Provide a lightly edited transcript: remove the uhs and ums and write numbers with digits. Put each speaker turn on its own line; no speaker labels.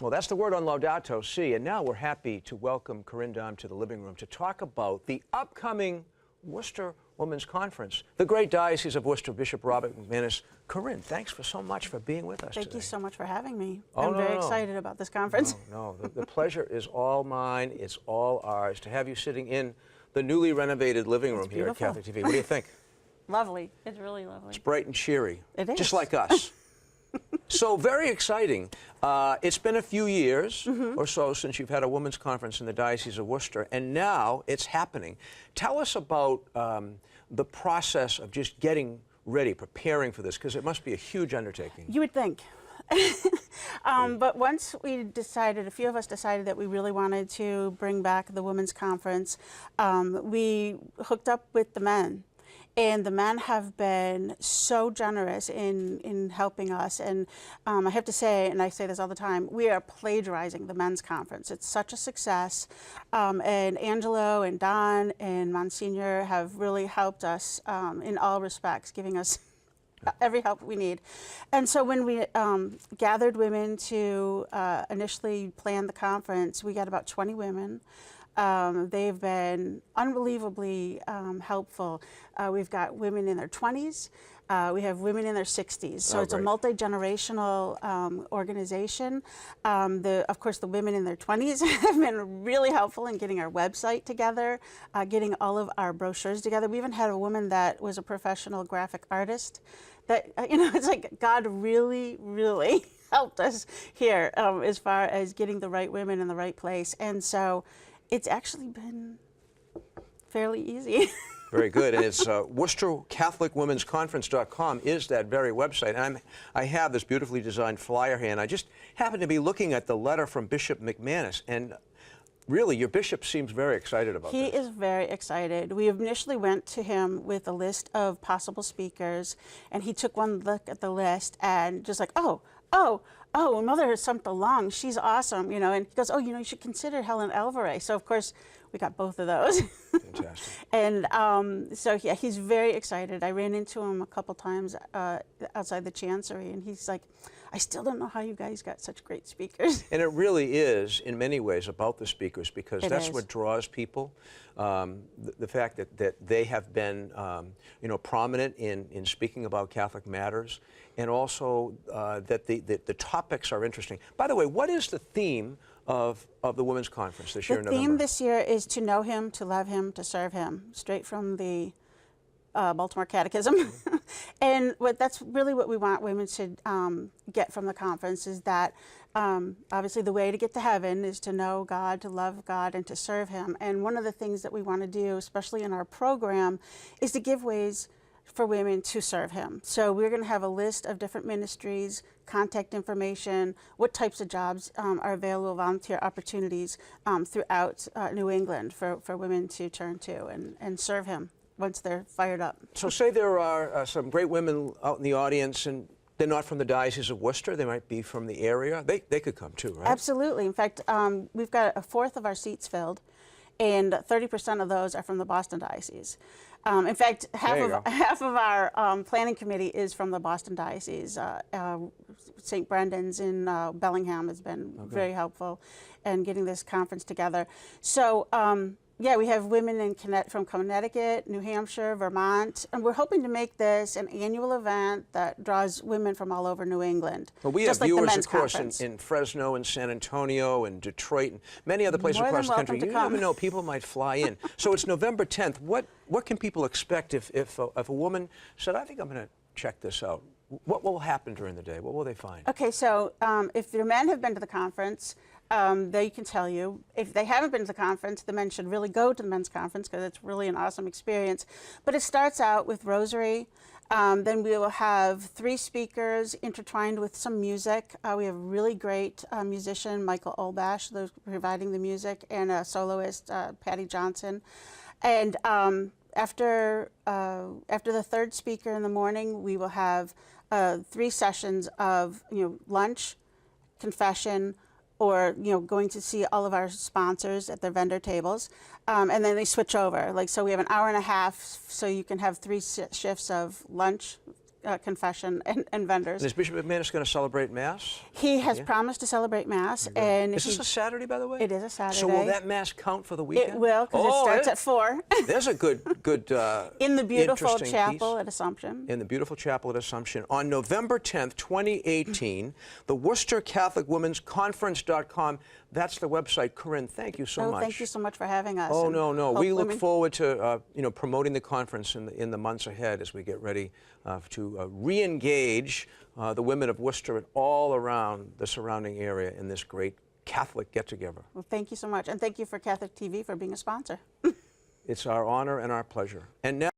Well, that's the word on Laudato Si, and now we're happy to welcome Corinn Dahm to the living room to talk about the upcoming Worcester Women's Conference. The great Diocese of Worcester, Bishop Robert McManus. Corinn, thanks for much for being with us today.
Thank you so much for having me.
Oh,
I'm very excited about this conference.
No, the pleasure is all mine. It's all ours to have you sitting in the newly renovated living room here at Catholic TV. What do you think?
Lovely. It's really lovely.
It's bright and cheery.
It is.
Just like us. So very exciting. It's been a few years or so since you've had a women's conference in the Diocese of Worcester, and now it's happening. Tell us about the process of just getting ready, preparing for this, because it must be a huge undertaking.
You would think. But once we decided, a few of us decided that we really wanted to bring back the women's conference, we hooked up with the men. And the men have been so generous in helping us. And I have to say, and I say this all the time, we are plagiarizing the men's conference. It's such a success. And Angelo and Don and Monsignor have really helped us in all respects, giving us every help we need. And so when we gathered women to initially plan the conference, we got about 20 women. They've been unbelievably helpful. We've got women in their 20s. We have women in their 60s. So it's a multi-generational organization. Of course, the women in their 20s have been really helpful in getting our website together, getting all of our brochures together. We even had a woman that was a professional graphic artist. That, it's like God really, really helped us here as far as getting the right women in the right place. And so it's actually been fairly easy.
Very good. And it's WorcesterCatholicWomen'sConference.com is that very website. And I have this beautifully designed flyer here, and I just happened to be looking at the letter from Bishop McManus. And really, your bishop seems very excited about this.
He is very excited. We initially went to him with a list of possible speakers, and he took one look at the list and just like, oh, Mother has jumped along. She's awesome, and he goes, oh, you should consider Helen Alvarez. So, of course, we got both of those.
Fantastic.
And so, yeah, he's very excited. I ran into him a couple times outside the chancery, and he's like, I still don't know how you guys got such great speakers.
And it really is, in many ways, about the speakers, because that's what draws people. The fact that they have been, prominent in speaking about Catholic matters, and also that the topics are interesting. By the way, what is the theme of the Women's Conference this year in November?
The theme this year is to know Him, to love Him, to serve Him, straight from the Baltimore Catechism. And that's really what we want women to get from the conference, is that obviously the way to get to heaven is to know God, to love God, and to serve Him. And one of the things that we want to do, especially in our program, is to give ways for women to serve Him. So we're going to have a list of different ministries, contact information, what types of jobs are available, volunteer opportunities throughout New England for women to turn to and serve Him once they're fired up. So
say there are some great women out in the audience, and they're not from the Diocese of Worcester. They might be from the area. They could come too, right?
Absolutely. In fact, we've got a fourth of our seats filled, and 30% of those are from the Boston Diocese. In fact, half of our planning committee is from the Boston Diocese. St. Brendan's in Bellingham has been very helpful in getting this conference together. So, yeah, we have women from Connecticut, New Hampshire, Vermont, and we're hoping to make this an annual event that draws women from all over New England.
Well, we have viewers, of course, in Fresno and San Antonio and Detroit and many other places across the country. You never know, people might fly in. So it's November 10th. What can people expect if a woman said, I think I'm going to check this out? What will happen during the day? What will they find?
Okay, so if your men have been to the conference, they can tell you. If they haven't been to the conference, the men should really go to the men's conference, because it's really an awesome experience. But it starts out with rosary. Then we will have 3 speakers intertwined with some music. We have a really great musician, Michael Olbash, who's providing the music, and a soloist, Patty Johnson. And after the 3rd speaker in the morning, we will have 3 sessions of lunch, confession, or going to see all of our sponsors at their vendor tables, and then they switch over. So we have an hour and a half, so you can have 3 shifts of lunch, confession and vendors.
And is Bishop McManus going to celebrate Mass?
He has promised to celebrate Mass. And
is this a Saturday, by the way?
It is a Saturday.
So will that Mass count for the weekend?
It will, because it starts at 4.
There's a good
in the beautiful
interesting
chapel
piece.
at Assumption.
In the beautiful chapel at Assumption. On November 10th, 2018, the Worcester Catholic Women's Conference.com. That's the website. Corinne, thank you so much.
Thank you so much for having us.
Oh, no. We look
women...
forward to promoting the conference in the months ahead as we get ready to re-engage the women of Worcester and all around the surrounding area in this great Catholic get-together.
Well, thank you so much. And thank you for Catholic TV for being a sponsor.
It's our honor and our pleasure. And now